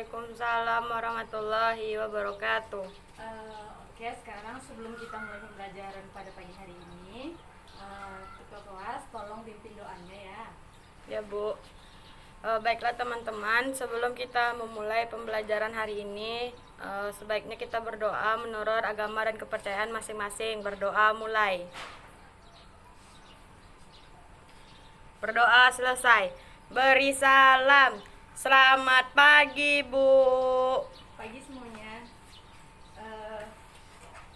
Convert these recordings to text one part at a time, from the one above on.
Waalaikumsalam warahmatullahi wabarakatuh. Oke, sekarang sebelum kita mulai pembelajaran pada pagi hari ini, ketua kelas tolong pimpin doanya ya. Ya Bu. Baiklah teman-teman, sebelum kita memulai pembelajaran hari ini, sebaiknya kita berdoa menurut agama dan kepercayaan masing-masing. Berdoa mulai. Berdoa selesai. Beri salam. Selamat pagi Bu. Pagi semuanya.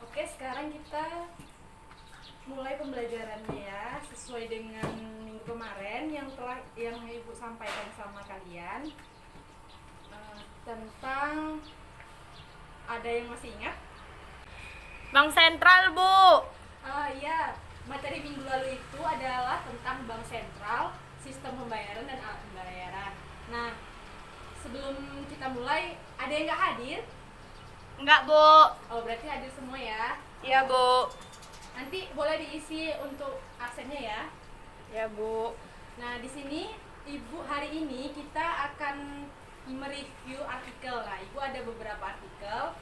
Oke, sekarang kita mulai pembelajarannya ya, sesuai dengan minggu kemarin yang Ibu sampaikan sama kalian tentang, ada yang masih ingat? Bank sentral Bu. Iya, materi minggu lalu itu adalah tentang bank sentral, sistem pembayaran dan alat pembayaran. Nah, sebelum kita mulai, ada yang nggak hadir? Enggak Bu. Oh, berarti hadir semua ya. Iya Bu. Nanti boleh diisi untuk absennya ya. Ya Bu. Nah, di sini Ibu hari ini kita akan mereview artikel. Nah, Ibu ada beberapa artikel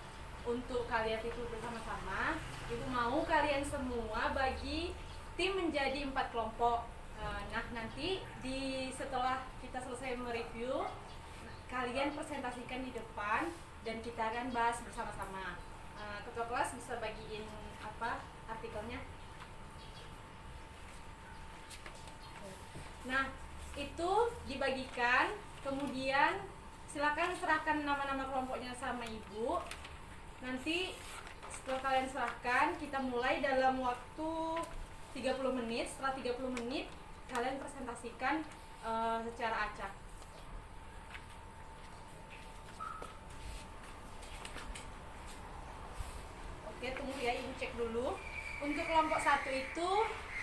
untuk kalian itu bersama-sama. Ibu mau kalian semua bagi tim menjadi 4 kelompok. Nah, nanti setelah kita selesai mereview, kalian presentasikan di depan dan kita akan bahas bersama-sama. Ketua kelas bisa bagiin apa artikelnya? Nah, itu dibagikan, kemudian silakan serahkan nama-nama kelompoknya sama Ibu. Nanti setelah kalian serahkan, kita mulai dalam waktu 30 menit. Setelah 30 menit, kalian presentasikan secara acak. Oke, tunggu ya, Ibu cek dulu. Untuk kelompok 1 itu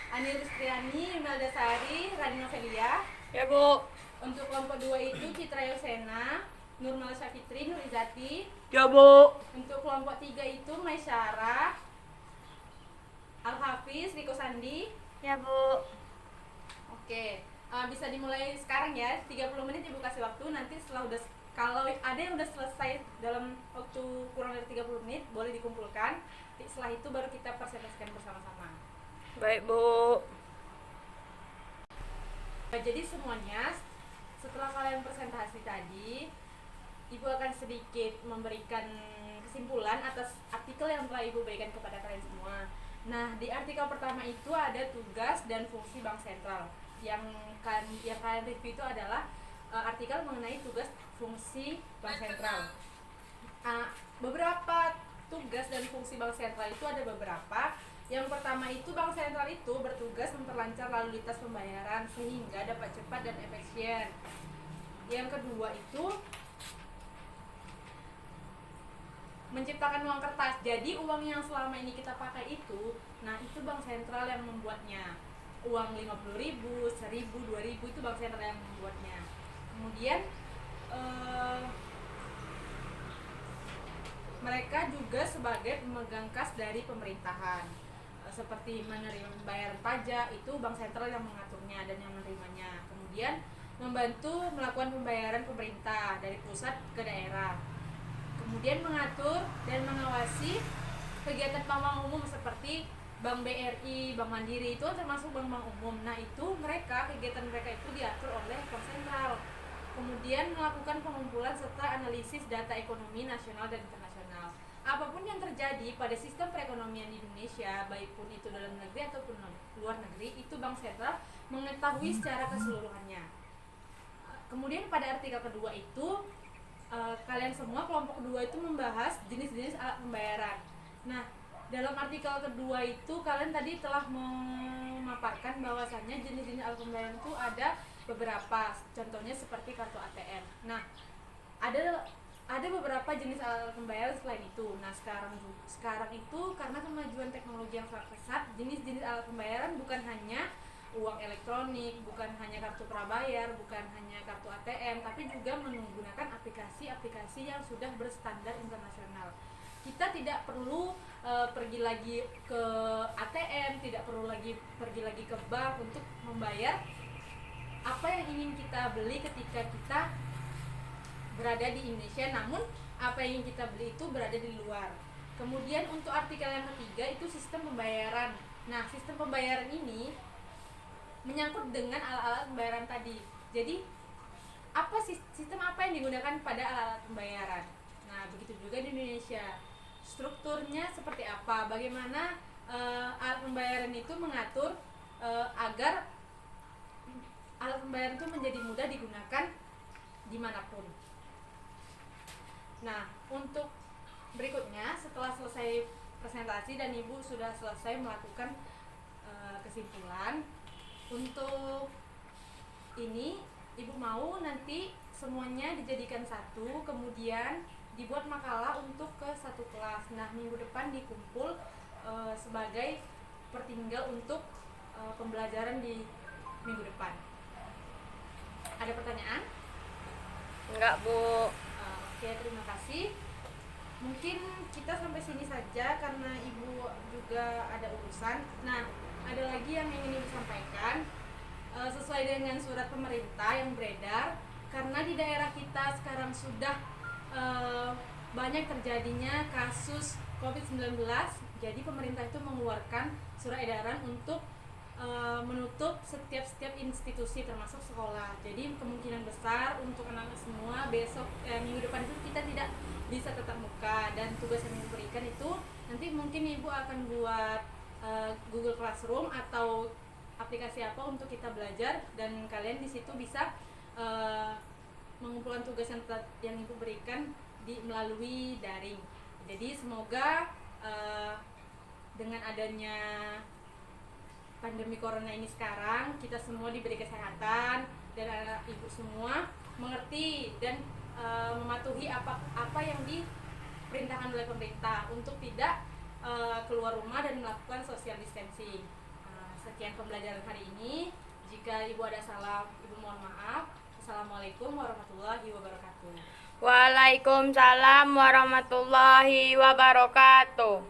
Anir Ristriani, Imelda Sari, Radina Felia. Ya Bu. Untuk kelompok 2 itu Citra Yosena, Nurmal Syafitri, Nur Izati. Ya Bu. Untuk kelompok 3 itu Maisyara, Al Hafiz, Riko Sandi. Ya Bu. Oke, bisa dimulai sekarang ya. 30 menit Ibu kasih waktu. Nanti kalau ada yang udah selesai dalam waktu kurang dari 30 menit, boleh dikumpulkan. Setelah itu baru kita presentasikan bersama-sama. Baik Bu. Jadi semuanya, setelah kalian presentasi tadi, Ibu akan sedikit memberikan kesimpulan atas artikel yang telah Ibu berikan kepada kalian semua. Nah, di artikel pertama itu ada tugas dan fungsi bank sentral. Yang kalian review itu adalah artikel mengenai tugas fungsi bank sentral. Beberapa tugas dan fungsi bank sentral itu ada beberapa. Yang pertama itu bank sentral itu bertugas memperlancar lalu lintas pembayaran sehingga dapat cepat dan efisien. Yang kedua itu menciptakan uang kertas. Jadi uang yang selama ini kita pakai itu, nah itu bank sentral yang membuatnya. Uang 50.000, 1.000, 2.000 itu bank sentral yang membuatnya. Kemudian mereka juga sebagai pemegang kas dari pemerintahan, seperti menerima pembayaran pajak, itu bank sentral yang mengaturnya dan yang menerimanya. Kemudian membantu melakukan pembayaran pemerintah dari pusat ke daerah. Kemudian mengatur dan mengawasi kegiatan bank umum seperti Bank BRI, Bank Mandiri, itu termasuk bank-bank umum. Nah, itu kegiatan mereka itu diatur oleh bank sentral. Kemudian melakukan pengumpulan serta analisis data ekonomi nasional dan internasional. Apapun yang terjadi pada sistem perekonomian di Indonesia, baik pun itu dalam negeri ataupun luar negeri, itu bank sentral mengetahui secara keseluruhannya. Kemudian pada artikel kedua itu, kalian semua kelompok kedua itu membahas jenis-jenis alat pembayaran. Nah, dalam artikel kedua itu kalian tadi telah memaparkan bahwasannya jenis-jenis alat pembayaran itu ada beberapa, contohnya seperti kartu ATM. Nah, ada beberapa jenis alat pembayaran selain itu. Nah, sekarang itu karena kemajuan teknologi yang sangat pesat, jenis-jenis alat pembayaran bukan hanya uang elektronik, bukan hanya kartu prabayar, bukan hanya kartu ATM, tapi juga menggunakan aplikasi-aplikasi yang sudah berstandar internasional. Kita tidak perlu pergi lagi ke ATM, tidak perlu lagi pergi lagi ke bank untuk membayar apa yang ingin kita beli ketika kita berada di Indonesia, namun apa yang kita beli itu berada di luar. Kemudian untuk artikel yang ketiga itu sistem pembayaran. Nah, sistem pembayaran ini menyangkut dengan alat-alat pembayaran tadi. Jadi sistem apa yang digunakan pada alat-alat pembayaran? Nah, begitu juga di Indonesia. Strukturnya seperti apa? Bagaimana alat pembayaran itu mengatur agar alat pembayaran itu menjadi mudah digunakan dimanapun. Nah, untuk berikutnya setelah selesai presentasi dan Ibu sudah selesai melakukan kesimpulan, untuk ini Ibu mau nanti semuanya dijadikan satu, kemudian dibuat makalah untuk ke satu kelas. Nah, minggu depan dikumpul sebagai pertinggal untuk pembelajaran di minggu depan. Ada pertanyaan? Enggak, Bu. Oke, terima kasih. Mungkin kita sampai sini saja karena Ibu juga ada urusan. Nah, ada lagi yang ingin Ibu sampaikan. Sesuai dengan surat pemerintah yang beredar, karena di daerah kita sekarang sudah banyak terjadinya kasus COVID-19, jadi pemerintah itu mengeluarkan surat edaran untuk menutup setiap institusi termasuk sekolah. Jadi kemungkinan besar untuk anak-anak semua besok minggu depan itu kita tidak bisa tatap muka, dan tugas yang diberikan itu nanti mungkin Ibu akan buat Google Classroom atau aplikasi apa untuk kita belajar, dan kalian di situ bisa mengumpulkan tugas yang Ibu berikan melalui daring. Jadi semoga dengan adanya pandemi corona ini sekarang kita semua diberi kesehatan dan anak Ibu semua mengerti dan mematuhi apa yang diperintahkan oleh pemerintah untuk tidak keluar rumah dan melakukan social distancing. Sekian pembelajaran hari ini. Jika Ibu ada salah, Ibu mohon maaf. Assalamualaikum warahmatullahi wabarakatuh. Waalaikumsalam warahmatullahi wabarakatuh.